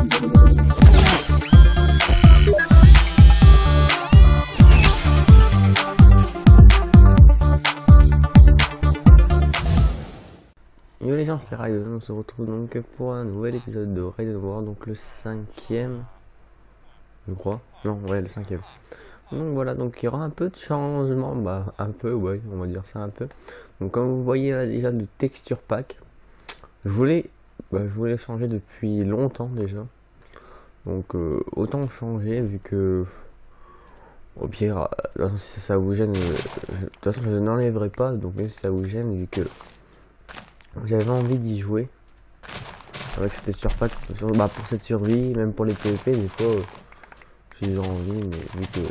Yo les gens, c'est Raiden, on se retrouve donc pour un nouvel épisode de Raiden War, donc le 5ème, je crois. Non, ouais, le 5ème. Donc voilà, donc il y aura un peu de changement, bah un peu, ouais, on va dire ça un peu. Donc comme vous voyez là déjà du texture pack, je voulais changer depuis longtemps déjà. Donc autant changer vu que au pire, si ça vous gêne, de toute façon je n'enlèverai pas, donc même si ça vous gêne vu que j'avais envie d'y jouer avec cette texture pack pour cette survie, même pour les PvP des fois j'ai envie, mais vu que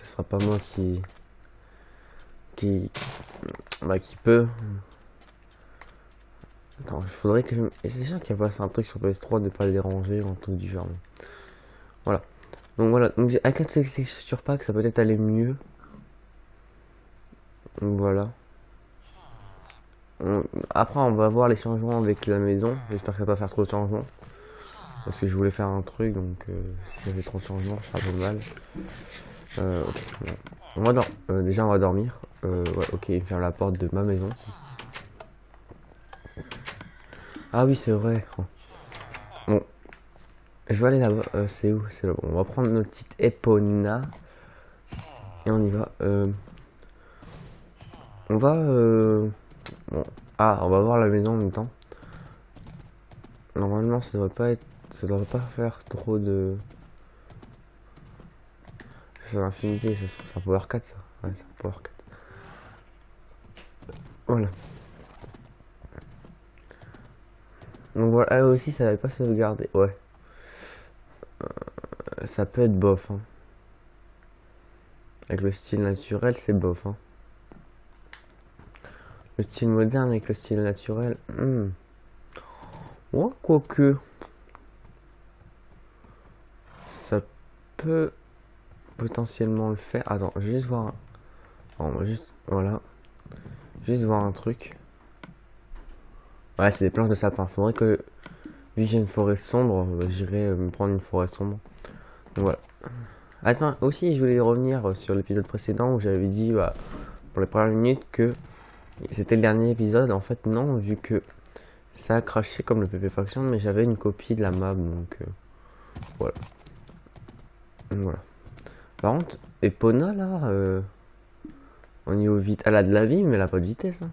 ce sera pas moi qui peut. Attends, il faudrait que je... Et c'est sûr qu'il y a pas un truc sur PS3 de pas le déranger ou un truc du genre. Voilà. Donc voilà, donc avec cette texture pack ça peut être aller mieux. Donc voilà. Après on va voir les changements avec la maison. J'espère que ça va pas faire trop de changements. Parce que je voulais faire un truc, donc si ça fait trop de changements, je serai un peu mal. Okay. On va déjà on va dormir. Ouais, ok, il ferme la porte de ma maison. Ah oui, c'est vrai. Bon, je vais aller là-bas. C'est où? C'est là. Bon, on va prendre notre petite Epona et on y va. On va bon. Ah, on va voir la maison en même temps. Normalement, ça devrait pas faire trop de. C'est l'infinité, c'est un Power 4 ça. Ouais, c'est un Power 4. Voilà. Donc voilà, ah, aussi ça n'avait pas sauvegardé. Ouais. Ça peut être bof. Hein. Avec le style naturel, c'est bof. Hein. Le style moderne avec le style naturel. Ouais, quoique. Ça peut potentiellement le faire. Attends, je vais juste voir. Voilà. Juste voir un truc. Ouais, c'est des planches de sapin. Faudrait que, vu que j'ai une forêt sombre, j'irai me prendre une forêt sombre. Donc voilà. Attends, aussi, je voulais revenir sur l'épisode précédent où j'avais dit, pour les premières minutes, que c'était le dernier épisode. En fait, non, vu que ça a craché comme le PP Faction, mais j'avais une copie de la map, donc voilà. Voilà. Par contre, Epona là, au niveau vite, elle a de la vie, mais elle a pas de vitesse. Hein.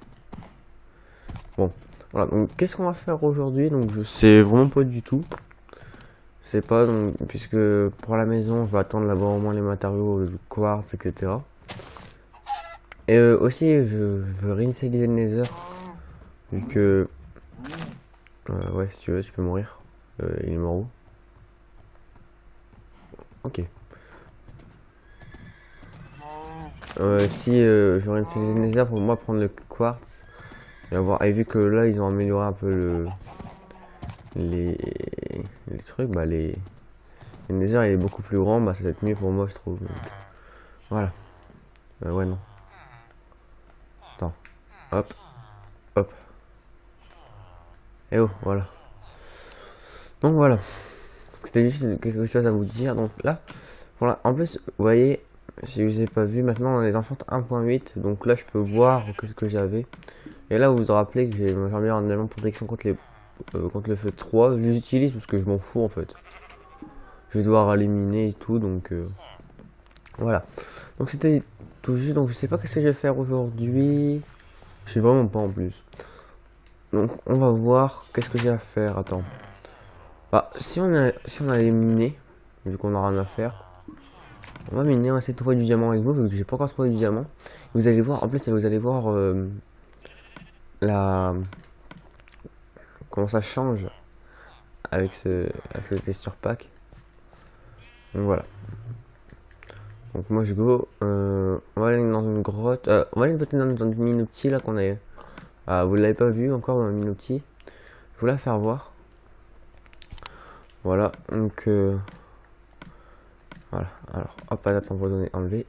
Bon, voilà. Donc, qu'est-ce qu'on va faire aujourd'hui? Donc, je sais vraiment pas du tout. C'est pas donc, puisque pour la maison, je vais attendre d'avoir au moins les matériaux, le quartz, etc. Et aussi, je veux réinitialiser le Nether, vu que ouais, si tu veux, tu peux mourir. Il est mort où? Ok. Si je réinitialiser le Nether pour moi prendre le quartz et avoir. Et vu que là, ils ont amélioré un peu les trucs, le Nether il est beaucoup plus grand, ça va être mieux pour moi, je trouve. Donc, voilà. Ouais, non. Attends. Hop. Hop. Et oh, voilà. Donc voilà. C'était juste quelque chose à vous dire. Donc là, voilà. En plus, vous voyez, si vous n'avez pas vu, maintenant on est enchant 1.8. Donc là, je peux voir ce que j'avais. Et là, vous vous rappelez que j'ai ma fermière en élément de protection contre le feu 3. Je les utilise parce que je m'en fous en fait. Je vais devoir éliminer et tout, donc voilà. Donc c'était tout juste. Donc je sais pas qu'est-ce que je vais faire aujourd'hui. Je sais vraiment pas en plus. Donc on va voir qu'est-ce que j'ai à faire. Attends. Si on allait miner, vu qu'on a rien à faire, on va miner. On va essayer de trouver du diamant avec vous, vu que j'ai pas encore trouvé du diamant. Vous allez voir. En plus, vous allez voir comment ça change avec ce texture pack. Donc voilà. Donc moi je go. On va aller dans une grotte. On va aller peut-être dans une minoptie là qu'on a. Vous l'avez pas vu encore dans une minoptie. Je vous la faire voir. Voilà. Donc voilà. Alors hop, attends pour donner enlever.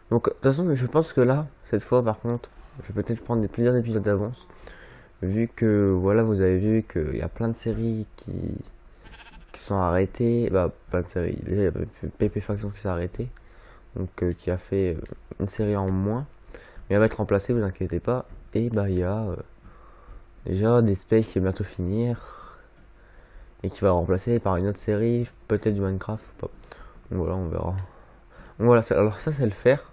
Donc de toute façon, je pense que là, cette fois par contre, je vais peut-être prendre plusieurs épisodes d'avance. Vu que voilà, vous avez vu qu'il y a plein de séries qui qui sont arrêtés. Bah, pas de série. Déjà, il y avait PP Faction qui s'est arrêté. Donc, qui a fait une série en moins. Mais elle va être remplacée, vous inquiétez pas. Et bah, il y a déjà Dead Space qui va bientôt finir. Et qui va remplacer par une autre série. Peut-être du Minecraft ou pas. Donc voilà, on verra. Donc voilà, alors ça, c'est le fer.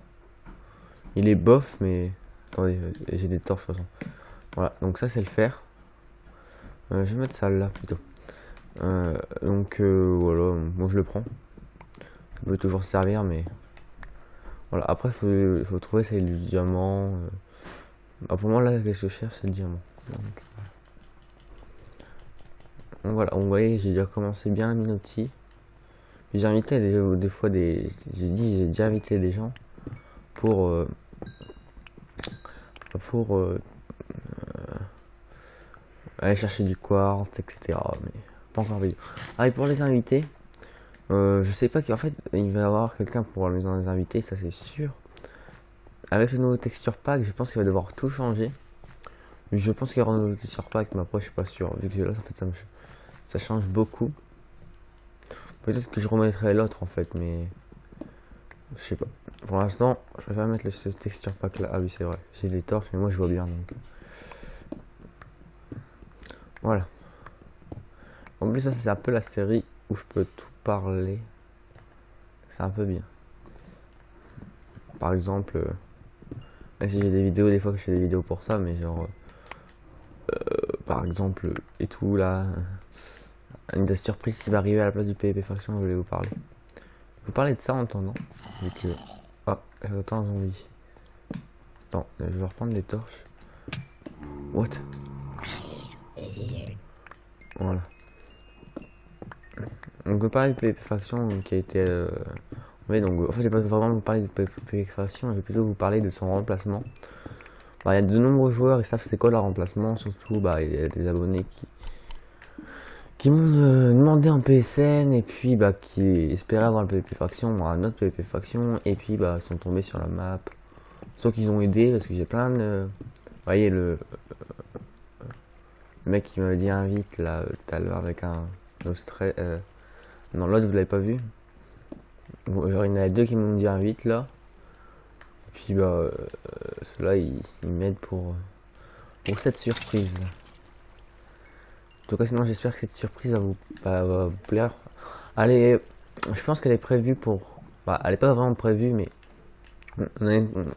Il est bof, mais. Attendez, j'ai des torches de toute façon. Voilà, donc ça, c'est le fer. Je vais mettre ça là plutôt. Donc voilà, moi je le prends. Ça peut toujours servir, mais voilà. Après, faut trouver c'est du diamant. Bah, pour moi, là, ce que je cherche, c'est le diamant. Donc voilà, vous voyez, j'ai déjà commencé bien à Minotti. J'ai invité des fois des. J'ai déjà invité des gens pour. Aller chercher du quartz, etc. Mais pas encore vidéo. Ah, et pour les invités. Je sais pas qu'en fait il va y avoir quelqu'un pour les inviter, ça c'est sûr. Avec le nouveau texture pack, je pense qu'il va devoir tout changer. Je pense qu'il y aura un nouveau texture pack, mais après je suis pas sûr. Vu que là en fait ça change beaucoup. Peut-être que je remettrai l'autre en fait, mais je sais pas. Pour l'instant, je vais pas mettre ce texture pack là. Ah oui c'est vrai, j'ai des torches, mais moi je vois bien donc. Voilà. En plus ça c'est un peu la série où je peux tout parler. C'est un peu bien. Par exemple, même si j'ai des vidéos, des fois que je fais des vidéos pour ça, mais genre, par exemple, et tout là, une des surprises qui va arriver à la place du PvP Faction, je voulais vous parler. Vous parlez de ça en attendant, vu que, ah, j'attends un zombie. Attends, je vais reprendre les torches. What? Voilà. Donc, on peut parler de PvP Faction qui a été, oui, donc en fait, j'ai pas vraiment vous parler de PvP Faction, je vais plutôt vous parler de son remplacement. Bah, il y a de nombreux joueurs, ils savent c'est quoi leur remplacement, surtout bah, il y a des abonnés qui m'ont demandé en PSN et puis bah, qui espéraient avoir le PvP Faction, un autre PvP Faction, et puis bah, sont tombés sur la map. Soit qu'ils ont aidé parce que j'ai plein de. Vous voyez le mec qui m'avait dit invite là tout à l'heure avec un Australien. Non, l'autre vous l'avez pas vu. Genre il y en a deux qui m'ont dit invite là. Et puis bah ceux-là ils m'aident pour cette surprise. En tout cas sinon j'espère que cette surprise va vous plaire. Allez, je pense qu'elle est prévue pour. Bah elle est pas vraiment prévue mais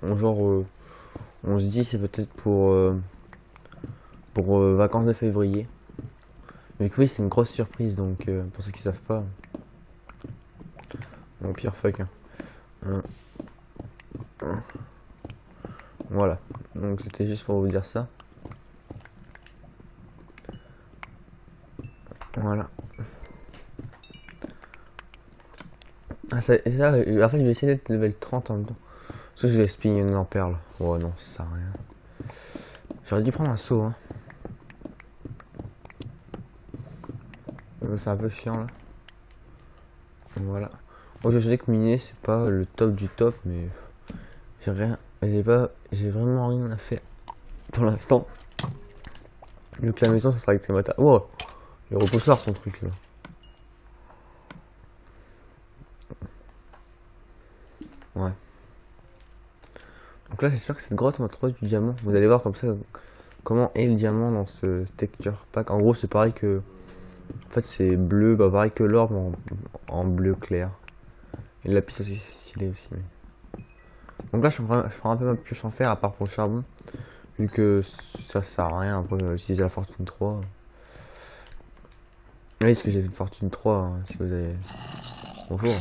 genre on se dit c'est peut-être pour vacances de février. Mais que oui c'est une grosse surprise donc pour ceux qui savent pas. Bon pire fuck hein. Voilà, donc c'était juste pour vous dire ça. Voilà. Ah, ça, en fait, je vais essayer d'être level 30 en même temps. Parce que je vais spin en perle. Oh non, ça sert à rien. J'aurais dû prendre un saut, hein. C'est un peu chiant là. Voilà. Moi, je sais que miner, c'est pas le top du top, mais j'ai vraiment rien à faire pour l'instant. Vu que la maison, ça sera avec les matins. Wow, le repoussoir, son truc là. Ouais. Donc là, j'espère que cette grotte, on va trouver du diamant. Vous allez voir comme ça comment est le diamant dans ce texture pack. En gros, c'est pareil que. En fait, c'est bleu, bah pareil que l'or, mais en bleu clair. Et la piste aussi, c'est stylé aussi. Mais... Donc là, je prends un peu ma pioche en fer, à part pour le charbon. Vu que ça sert à rien, après, utiliser la fortune 3. Oui, parce que j'ai une fortune 3, hein, si vous avez. Bonjour.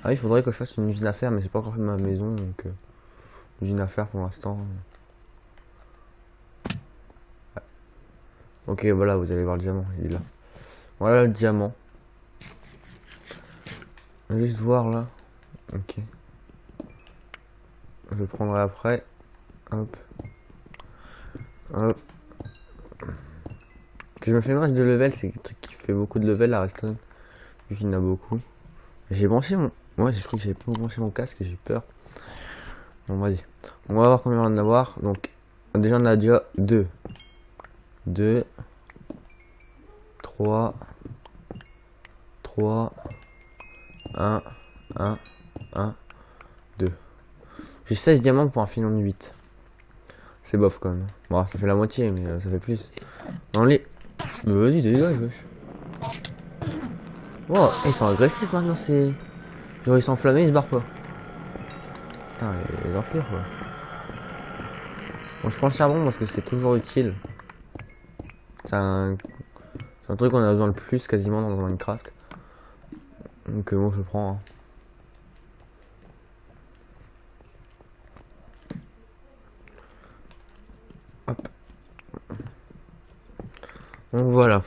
Ah oui, il faudrait que je fasse une usine à fer, mais c'est pas encore fait ma maison, donc usine à fer pour l'instant. Ouais. Ok, voilà, vous allez voir le diamant, il est là. Voilà le diamant. On va juste voir là. Ok. Je le prendrai après. Hop. Hop. Que je me fais une reste de level, c'est un truc qui fait beaucoup de level à Redstone. Vu qu'il y en a beaucoup. J'ai branché mon. Ouais, j'ai cru que j'avais pas branché mon casque, j'ai peur. Bon, vas-y. On va voir combien on va en avoir. Donc, déjà, on a déjà 2. 2. 3. 3, 1, 1, 1, 2. J'ai 16 diamants pour un filon de 8. C'est bof quand même. Bon, ça fait la moitié, mais ça fait plus. Dans les... Vas-y, dégage, wesh. Wow, ils sont agressifs maintenant, c'est... Genre, ils sont enflammés, ils se barrent pas. Putain, les enflures, quoi. Bon, je prends le charbon parce que c'est toujours utile. C'est un truc qu'on a besoin le plus quasiment dans Minecraft. Donc bon, je prends. Hein. Hop. Donc voilà.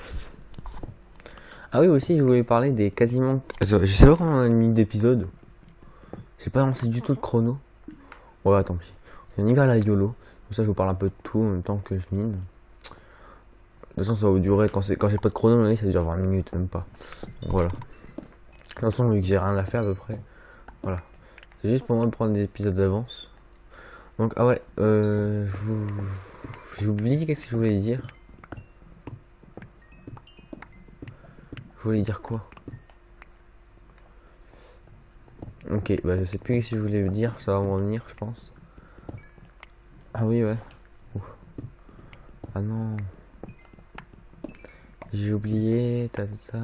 Ah oui, aussi, je voulais parler des quasiment... Je sais pas comment on a mis d'épisode. J'ai pas lancé du tout de chrono. Ouais, tant pis. On y va à la YOLO. Comme ça, je vous parle un peu de tout en même temps que je mine. De toute façon, ça va durer. Quand j'ai pas de chrono, ça dure 20 minutes, même pas. Donc, voilà. De toute façon, vu que j'ai rien à faire à peu près. Voilà. C'est juste pour moi de prendre des épisodes d'avance. Donc, ah ouais, j'ai oublié qu'est-ce que je voulais dire. Je voulais dire quoi? Ok, bah je sais plus ce que je voulais dire, ça va me revenir, je pense. Ah oui, ouais. Ouf. Ah non. J'ai oublié, ça.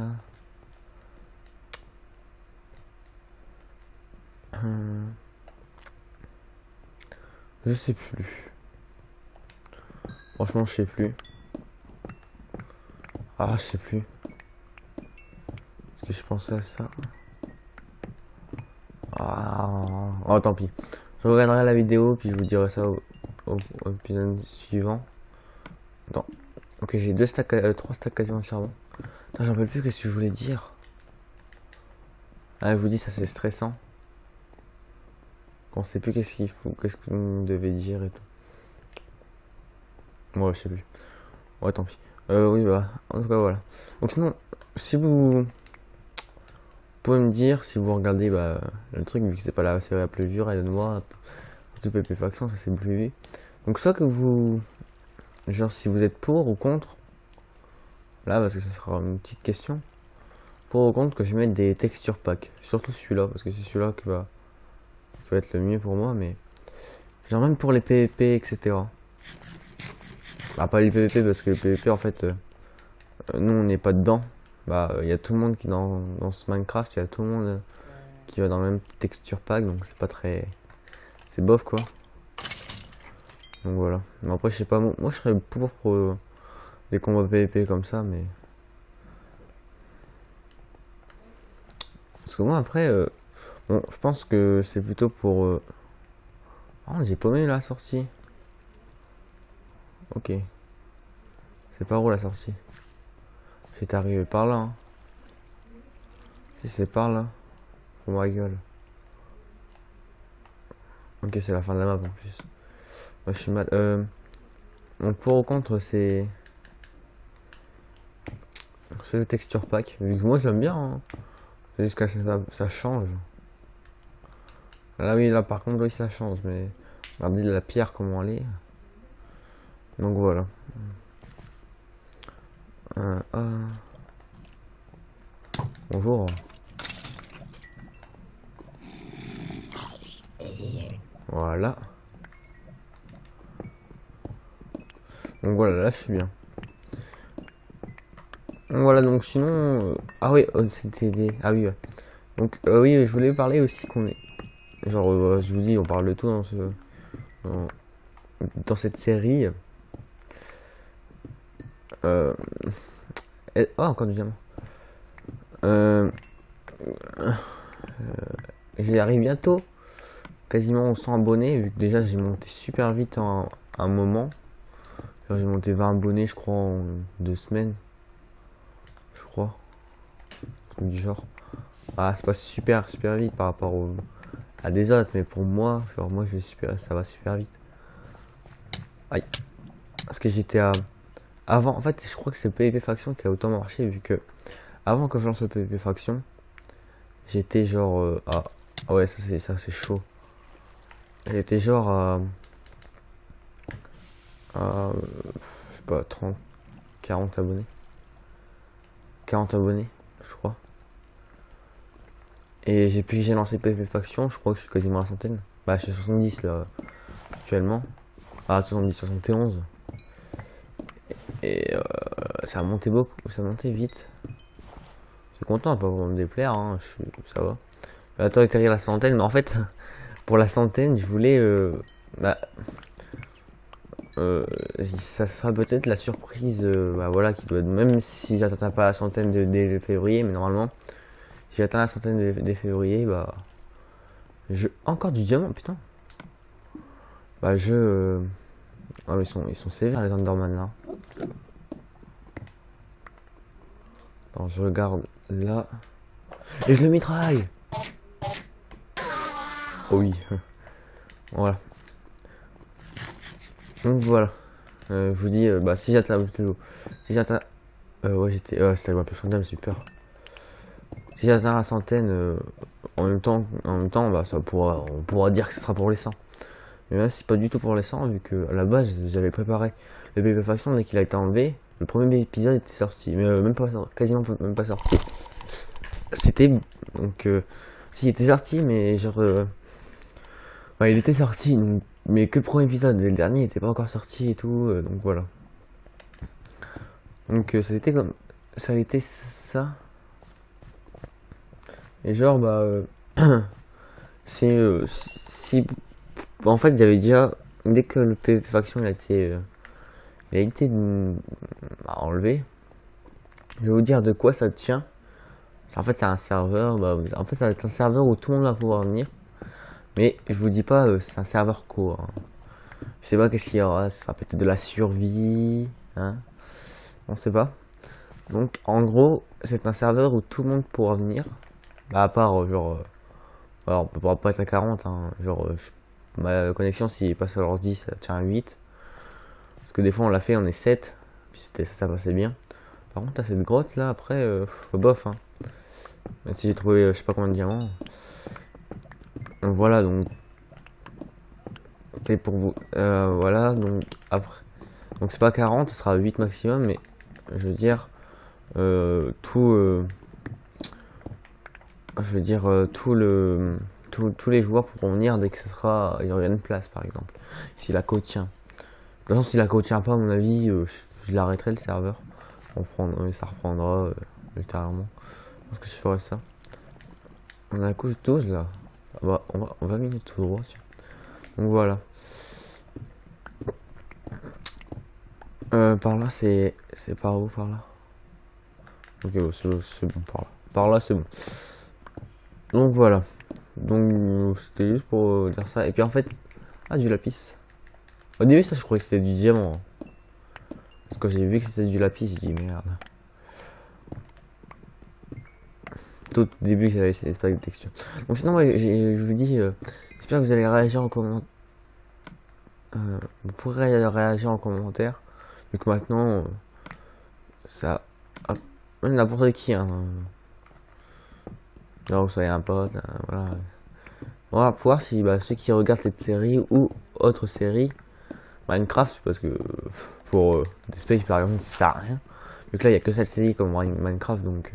Je sais plus. Franchement, je sais plus. Ah, je sais plus. Est-ce que je pensais à ça? Ah, oh, tant pis. Je regarderai la vidéo, puis je vous dirai ça au épisode suivant. Attends. Ok, j'ai 3 stacks quasiment de charbon. Attends, j'en peux plus, qu'est-ce que je voulais dire? Ah, je vous dis, ça c'est stressant. Qu'on sait plus qu'est-ce qu'il faut, qu'est-ce qu'on devait dire et tout. Ouais, je sais plus. Ouais, tant pis. Oui, bah, en tout cas, voilà. Donc sinon, si vous pouvez me dire, si vous regardez bah, le truc, vu que c'est pas la série la plus vue, Raid Noir, tout PP Faction, ça c'est plus vu. Donc soit que vous... Genre si vous êtes pour ou contre, là parce que ça sera une petite question, pour ou contre que je mette des texture packs, surtout celui-là, parce que c'est celui-là qui va être le mieux pour moi, mais genre même pour les PVP, etc. Bah pas les PVP parce que les PVP en fait, nous on n'est pas dedans. Bah il y a tout le monde qui dans ce Minecraft, il y a tout le monde qui va dans le même texture pack, donc c'est pas très... C'est bof quoi. Donc voilà. Mais après, je sais pas, moi je serais pour des combats PVP comme ça, mais. Parce que moi après, bon, je pense que c'est plutôt pour. Oh, j'ai paumé la sortie. Ok. C'est par où la sortie? J'étais arrivé par là. Hein. Si c'est par là. Faut ma gueule. Ok, c'est la fin de la map en plus. Moi, je suis mal. Donc pour ou contre, c'est. C'est le texture pack. Vu que moi j'aime bien. Hein. C'est juste que ça change. Là oui, là par contre, oui, ça change. Mais. Regardez la pierre, comment elle est. Donc voilà. Bonjour. Voilà. Donc voilà, là je suis bien. Donc voilà, donc sinon... Ah oui, c'était des... Ah oui, ouais. Donc oui, je voulais parler aussi qu'on est... Genre, je vous dis, on parle de tout dans cette série. Oh, encore du diamant. J'y arrive bientôt. Quasiment 100 abonnés, vu que déjà j'ai monté super vite en un moment. J'ai monté 20 abonnés, je crois, en 2 semaines. Je crois. Du genre. Ah, c'est pas super vite par rapport à des autres, mais pour moi, genre, moi, ça va super vite. Aïe. Parce que j'étais à... Avant, en fait, je crois que c'est le PvP Faction qui a autant marché, vu que... Avant que je lance le PvP Faction, j'étais genre... Ah ouais, ça c'est chaud. J'étais genre je sais pas, 30, 40 abonnés. 40 abonnés, je crois. Et j'ai lancé PvP Faction, je crois que je suis quasiment à la centaine. Bah je suis à 70 là actuellement. Ah 70, 71. Et ça a monté beaucoup, ça a monté vite. Je suis content, pas pour me déplaire, hein, ça va. Attends, atterrir la centaine, mais en fait, pour la centaine, je voulais... bah, ça sera peut-être la surprise, bah voilà, qui doit... Même si j'atteins pas la centaine dès février, mais normalement, si j'atteins la centaine dès février, bah... Encore du diamant, putain. Bah ah, ils sont sévères les Enderman là. Attends, je regarde là. Et je le mitraille. Oh oui. Voilà. Donc voilà. Je vous dis, bah si j'atteins... Si j'atteins... ouais, c'était la plus centaine, super. Si j'atteins la centaine, en même temps, bah on pourra dire que ce sera pour les 100. Mais là, c'est pas du tout pour les 100, vu que à la base, j'avais préparé le PvP Faction dès qu'il a été enlevé. Le premier épisode était sorti, mais même pas, quasiment même pas sorti. C'était donc, si il était sorti, mais genre, ouais, il était sorti, donc, mais que le premier épisode, le dernier n'était pas encore sorti et tout, donc voilà. Donc ça a été comme, ça a été ça. Et genre, bah, c'est si, en fait, j'avais déjà, dès que le PvP Faction il a été enlevé, je vais vous dire de quoi ça tient. En fait, c'est un serveur, bah, en fait, ça va être un serveur où tout le monde va pouvoir venir. Mais je vous dis pas, c'est un serveur quoi. Hein. Je sais pas qu'est-ce qu'il y aura, ça sera peut-être de la survie, hein. On sait pas. Donc, en gros, c'est un serveur où tout le monde pourra venir. Bah, à part, genre, alors, on pourra pas être à 40, hein. Genre, ma connexion, s'il passe à l'ordi, ça tient à 8. Parce que des fois, on l'a fait, on est 7. Puis ça passait bien. Par contre, à cette grotte là, après, bof, hein. Même si j'ai trouvé, je sais pas combien de diamants. Donc voilà, donc. Ok, pour vous. Voilà, donc après. Donc c'est pas 40, ce sera 8 maximum, mais je veux dire. Tout. Je veux dire, tous les joueurs pourront venir dès que ce sera. Il y aura une place, par exemple. Si la côte tient. De toute façon, si la côte tient pas, à mon avis, je l'arrêterai le serveur. Ça reprendra ultérieurement. Je pense que je ferai ça. On a la couche 12 là. Ah bah, on va minute tout droit. Tiens. Donc voilà. Par là, c'est par où, par là? Ok, bon, c'est bon, par là. Par là, c'est bon. Donc voilà. Donc c'était juste pour dire ça. Et puis en fait, ah, du lapis. Au début, ça, je croyais que c'était du diamant. Hein. Parce que j'ai vu que c'était du lapis, j'ai dit merde. Tout au début, j'avais essayé pas de texture. Donc sinon, ouais, je vous dis, j'espère que vous allez réagir en commentaire. Vous pourrez réagir en commentaire. Vu que maintenant, ça... n'importe qui, hein. Là, vous soyez un pote, voilà. On va pouvoir si bah, ceux qui regardent cette série ou autre série, Minecraft, parce que pour des Space par exemple, ça sert à rien. Vu que là, il n'y a que cette série comme Minecraft, donc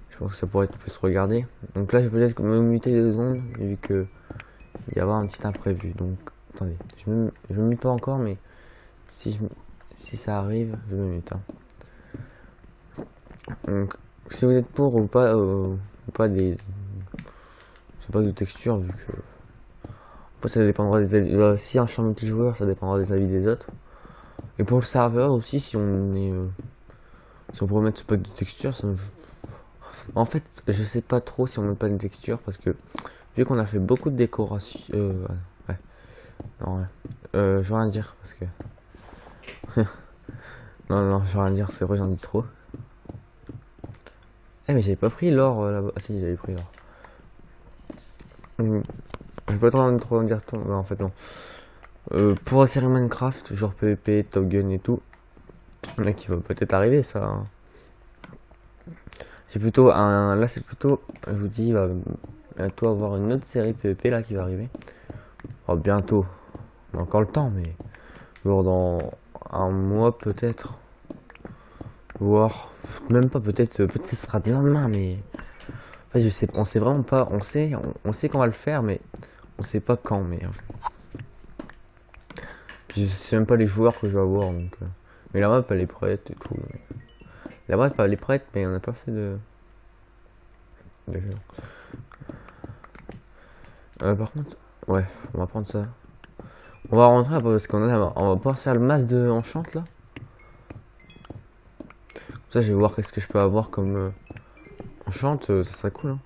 je pense que ça pourrait être plus regardé. Donc là, je vais peut-être me muter 2 secondes, vu que il va y avoir un petit imprévu. Donc, attendez, je me mute pas encore, mais si ça arrive, je me mute. Hein. Donc, si vous êtes pour ou pas des... Je sais pas de texture, vu que... Après, ça dépendra des avis... si un champ multijoueur, ça dépendra des avis des autres. Et pour le serveur aussi, si on est... si on pourrait mettre ce pack de texture, ça me... En fait, je sais pas trop si on met pas de texture, parce que... Vu qu'on a fait beaucoup de décoration... ouais. Non, ouais. Je vais rien dire, parce que... non, je vais rien dire, c'est vrai, j'en dis trop. Eh, mais j'avais pas pris l'or là-bas. Ah si, j'avais pris l'or. Je peux pas trop en dire tout. Non, en fait, non. Pour la série Minecraft, genre PvP, Top Gun et tout, là qui va peut-être arriver, ça. Hein. J'ai plutôt un. Là, c'est plutôt. Je vous dis, il va bientôt avoir une autre série PvP là qui va arriver. Oh, bientôt. On a encore le temps, mais. Genre dans un mois peut-être. Voire. Même pas, peut-être ce sera dès lendemain, mais. En fait, je sais, on sait vraiment pas. On sait qu'on va le faire, mais on sait pas quand. Mais puis je sais même pas les joueurs que je vais avoir. Donc, mais la map elle est prête et tout. La map elle est prête, mais on n'a pas fait de jeu. Par contre, ouais, on va prendre ça. On va rentrer après parce on va pouvoir faire le masque de enchante là. Ça, je vais voir qu'est-ce que je peux avoir comme enchante, ça serait cool. Hein.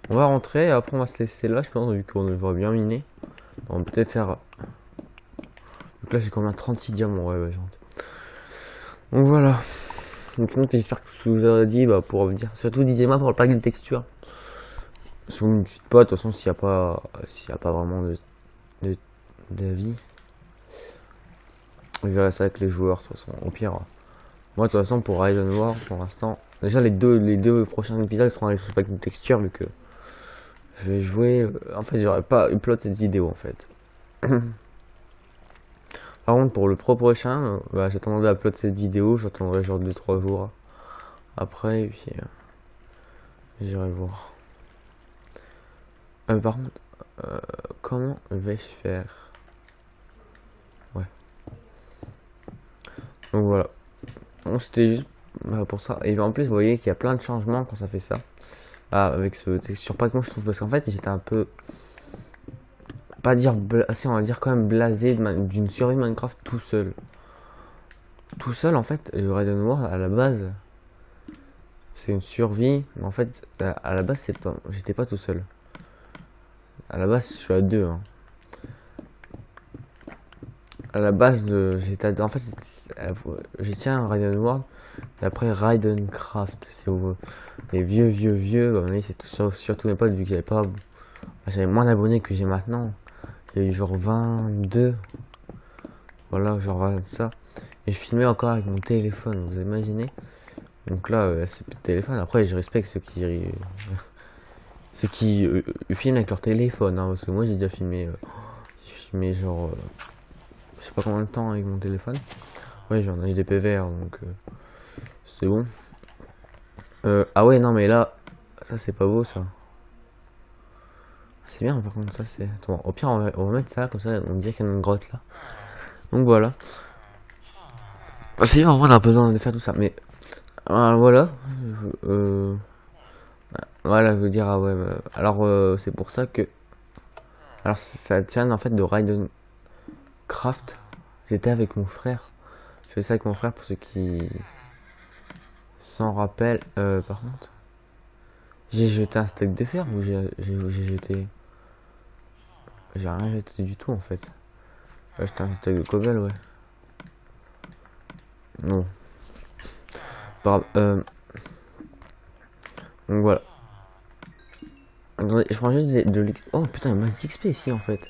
On va rentrer et après on va se laisser là, je pense, vu qu'on devrait bien miner. On va peut-être faire. Donc là, j'ai combien 36 diamants, ouais, gentil. Donc voilà. Donc j'espère que ce que vous avez dit, pour revenir. Surtout dites-moi pour le pack de texture. Sur une petite pote, de toute façon, s'il n'y a pas vraiment d'avis. Je verrai ça avec les joueurs, de toute façon. Au pire. Moi, de toute façon, pour Raiden War, pour l'instant. Déjà, les deux prochains épisodes seront avec le pack de texture, vu que je vais jouer. En fait, j'aurais pas upload cette vidéo, en fait. Par contre, pour le prochain, j'attendrai à upload cette vidéo. J'attendrai genre 2-3 jours après, et puis j'irai voir. Par contre, comment vais-je faire? Ouais. Donc voilà. Donc c'était juste pour ça. Et en plus, vous voyez qu'il y a plein de changements quand ça fait ça. Avec ce texture pack, moi je trouve, parce qu'en fait, j'étais un peu. Pas dire assez, on va dire quand même blasé d'une survie Minecraft tout seul. Tout seul, en fait, le Raiden War, à la base, c'est une survie. Mais en fait, à la base, c'est pas. J'étais pas tout seul. À la base, je suis à deux. Hein. À la base, j'étais. En fait, j'ai tiens un Raiden World d'après Raidencraft. C'est les vieux. Bah, c'est surtout mes potes, vu que j'avais moins d'abonnés que j'ai maintenant. J'ai eu genre 22. Voilà, genre ça. Et je filmais encore avec mon téléphone, vous imaginez? Donc là, c'est plus de téléphone. Après, je respecte ceux qui. Ceux qui filment avec leur téléphone, hein, parce que moi j'ai déjà filmé. J'ai filmé genre. Je sais pas combien de temps avec mon téléphone. Ouais, j'en ai des PVR, donc c'est bon. Ah ouais, non, mais là, ça c'est pas beau ça. C'est bien, par contre, ça c'est. Attends, au pire, on va mettre ça, comme ça on dirait qu'il y a une grotte là. Donc voilà. C'est bien, en vrai, on a besoin de faire tout ça, mais. Voilà. Voilà, je veux dire, ah ouais. Alors, c'est pour ça que. Alors, ça tient en fait de Raiden Craft. J'étais avec mon frère. Je fais ça avec mon frère pour ceux qui s'en rappellent. Par contre, j'ai jeté un steak de fer ou j'ai jeté. J'ai rien jeté du tout en fait. J'ai jeté un steak de cobble, ouais. Non. Pas grave. Donc voilà. Attendez, je prends juste de oh putain, il y a masse d'XP ici en fait.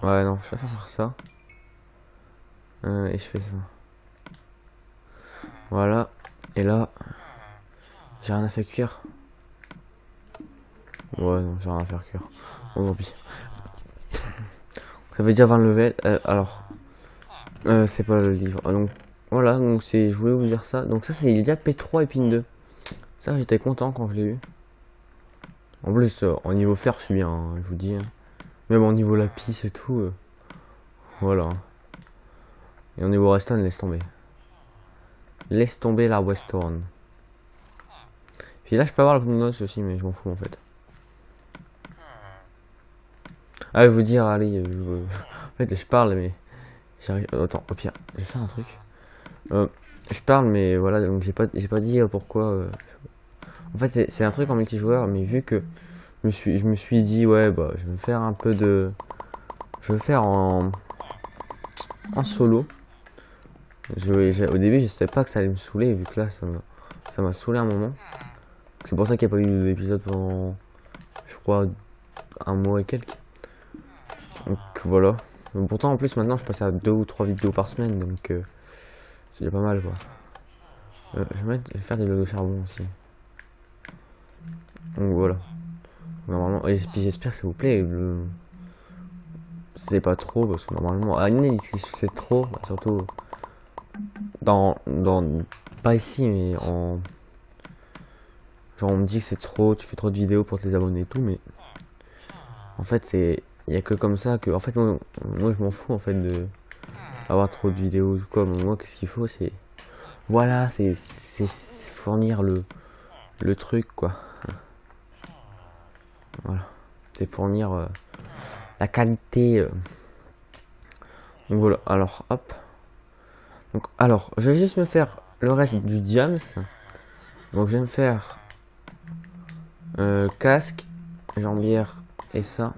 Ouais, non, je vais faire ça. Et je fais ça. Voilà. Et là, j'ai rien à faire cuire. Ouais, non, j'ai rien à faire cuire. Bon, tant pis. Ça veut dire 20 level. Alors, c'est pas le livre. Donc, voilà, donc je voulais vous dire ça. Donc, ça, c'est il y a P3 et PIN 2. Ça, j'étais content quand je l'ai eu. En plus, en niveau fer, je suis bien, hein, je vous dis. Hein. Même en niveau lapis et tout. Voilà. Et au niveau redstone, laisse tomber. Laisse tomber la Western. Puis là, je peux avoir la Pneunos aussi, mais je m'en fous en fait. Ah, je vais vous dire, allez, en fait, je parle, mais j'arrive. Attends, au pire, je vais faire un truc. Je parle, mais voilà, donc j'ai pas dit pourquoi. En fait, c'est un truc en multijoueur, mais vu que je me suis dit, ouais, bah, je vais me faire un peu de. Je vais faire en solo. Au début, je savais pas que ça allait me saouler, vu que là, ça m'a saoulé un moment. C'est pour ça qu'il n'y a pas eu d'épisode pendant, je crois, un mois et quelques. Donc voilà. Mais pourtant, en plus, maintenant, je passe à 2 ou 3 vidéos par semaine, donc c'est déjà pas mal, quoi. Je vais faire des blocs de charbon aussi. Donc voilà. Normalement, et puis j'espère que ça vous plaît. C'est pas trop, parce que normalement, il dit que c'est trop, surtout pas ici, mais en... Genre on me dit que c'est trop, tu fais trop de vidéos pour tes abonnés et tout, mais... En fait, il y a que comme ça que... En fait, moi je m'en fous, en fait, de... avoir trop de vidéos ou quoi. Moi, qu'est-ce qu'il faut, c'est... Voilà, c'est fournir le truc, quoi. Voilà. C'est fournir la qualité. Donc voilà, alors, hop. Donc, alors, je vais juste me faire le reste du diams. Donc, je vais me faire casque, jambière et ça.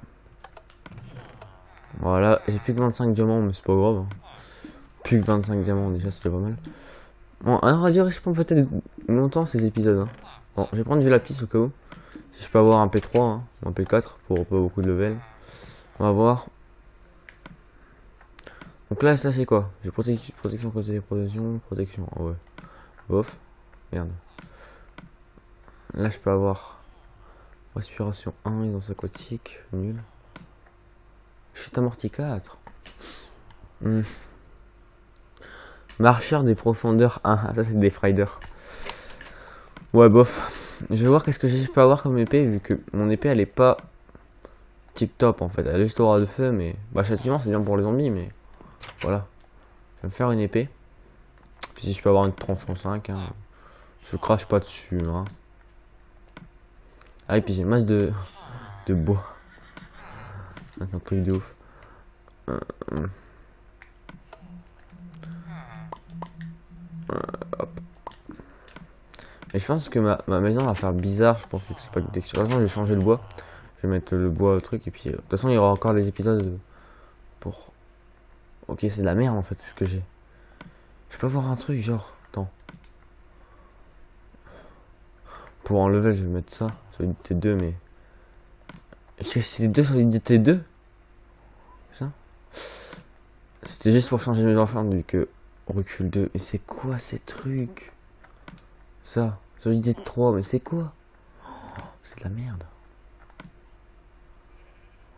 Voilà, j'ai plus que 25 diamants, mais c'est pas grave. Hein. Plus que 25 diamants, déjà, c'est pas mal. Bon, alors, on va dire, je prends peut-être longtemps ces épisodes. Hein. Bon, je vais prendre du lapis au cas où. Si je peux avoir un P3, hein, un P4 pour pas beaucoup de level. On va voir. Donc là, ça c'est quoi? J'ai protection, protection. Oh ouais. Bof. Merde. Là, je peux avoir respiration 1, aisance aquatique. Nul. Chute amorti 4. Marcheur des profondeurs 1. Ah, ça c'est des Friders. Ouais, bof. Je vais voir qu'est-ce que je peux avoir comme épée, vu que mon épée elle est pas tip top en fait. Elle a juste aura de feu, mais. Bah, châtiment c'est bien pour les zombies, mais. Voilà. Je vais me faire une épée. Puis si je peux avoir une tranche en 5, hein. Je crache pas dessus, hein. Ah, et puis j'ai une masse de bois. C'est un truc de ouf. Hop. Et je pense que ma maison va faire bizarre. Je pense que c'est pas une texture. De toute façon, j'ai changé le bois. Je vais mettre le bois au truc. Et puis, de toute façon, il y aura encore des épisodes pour. Ok, c'est de la merde en fait, ce que j'ai. Je peux voir un truc, genre. Attends. Pour en level, je vais mettre ça. Solidité 2, mais. Est-ce que c'était 2 solidité 2? Ça? C'était juste pour changer mes enchantements, vu que. Recul 2. Mais c'est quoi ces trucs? Ça. Solidité 3, mais c'est quoi? Oh, c'est de la merde.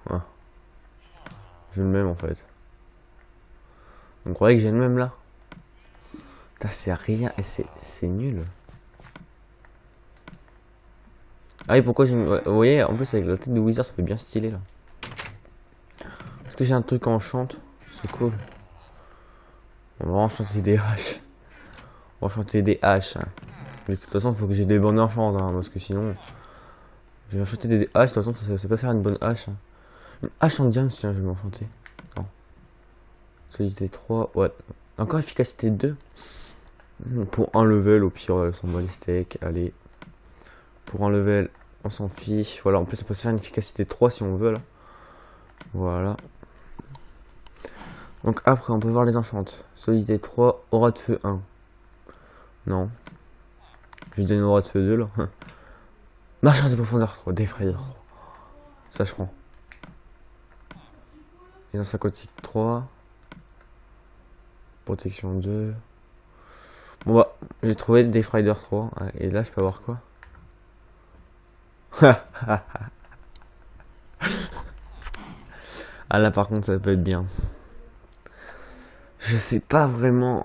Ah. J'ai le même en fait. On croyait que j'ai le même là. Putain, c'est rien et c'est nul. Ah oui, pourquoi j'ai... Vous voyez, en plus avec la tête de Wizard, ça fait bien stylé là. Est-ce que j'ai un truc en chante? C'est cool. On va enchanter des haches. On va enchanter des haches. Hein. De toute façon, il faut que j'ai des bonnes enchantes, hein, parce que sinon... Je vais enchanter des haches, de toute façon, ça peut faire une bonne hache. Hein. Une hache en diamant, tiens, je vais m'enchanter. Non. Solidité 3, ouais. Encore efficacité 2. Pour un level, au pire, son bat les steaks, allez. Pour un level, on s'en fiche. Voilà, en plus, on peut se faire une efficacité 3 si on veut, là. Voilà. Donc après, on peut voir les enchantes. Solidité 3, aura de feu 1. Non. Je lui donne aura de feu 2, là. Marcheur de profondeur 3, défrayeur 3. Ça, je prends. Aisance aquatique 3. Protection 2. Bon bah, j'ai trouvé des Frider 3. Et là, je peux avoir quoi? Ah là, par contre, ça peut être bien. Je sais pas vraiment.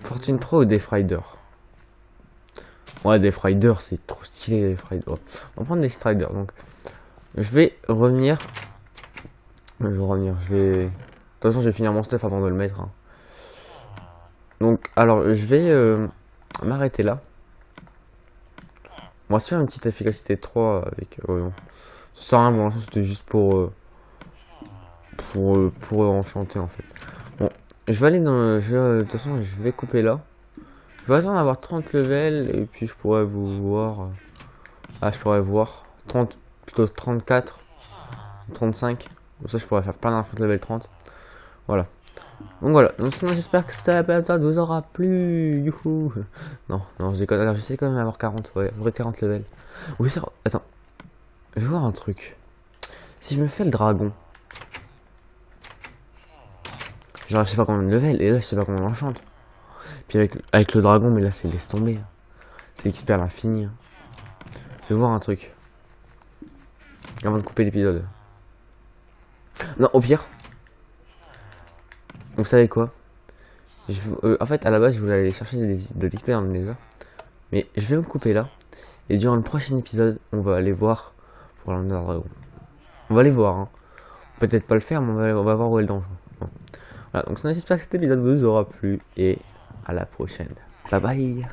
Fortune 3 ou des Frider? Ouais, des Frider, c'est trop stylé, les Frider. On va prendre des Strider. Donc, je vais revenir. Je vais. De toute façon, je vais finir mon stuff avant de le mettre. Hein. Donc, alors, je vais m'arrêter là. On va se faire une petite efficacité 3 avec. Non. Ça, rien, pour l'instant, c'était juste pour enchanter en fait. Bon, je vais aller dans. De toute façon, je vais couper là. Je vais attendre d'avoir 30 levels et puis je pourrais vous voir. Ah, je pourrais voir 30, plutôt 34, 35. Comme ça, je pourrais faire plein d'infos de level 30. Voilà. Donc voilà. Donc sinon, j'espère que cette épisode vous aura plu. Youhou. Non, je déconne. Alors, j'essaie quand même d'avoir 40. Ouais, vrai 40 levels. Oui, ça. Attends. Je vais voir un truc. Si je me fais le dragon. Genre, je sais pas combien de level. Et là, je sais pas combien on enchante. Puis avec le dragon, mais là, c'est laisse tomber. C'est XP à l'infini. Je vais voir un truc. Avant de couper l'épisode. Non, au pire. vous savez quoi? En fait, à la base, je voulais aller chercher de l'XP dans le Nether. Mais je vais me couper là. Et durant le prochain épisode, on va aller voir pour l'Ender Dragon. On va aller voir, hein. Peut-être pas le faire, mais on va voir où est le danger. Bon. Voilà, donc j'espère que cet épisode vous aura plu. Et à la prochaine. Bye bye.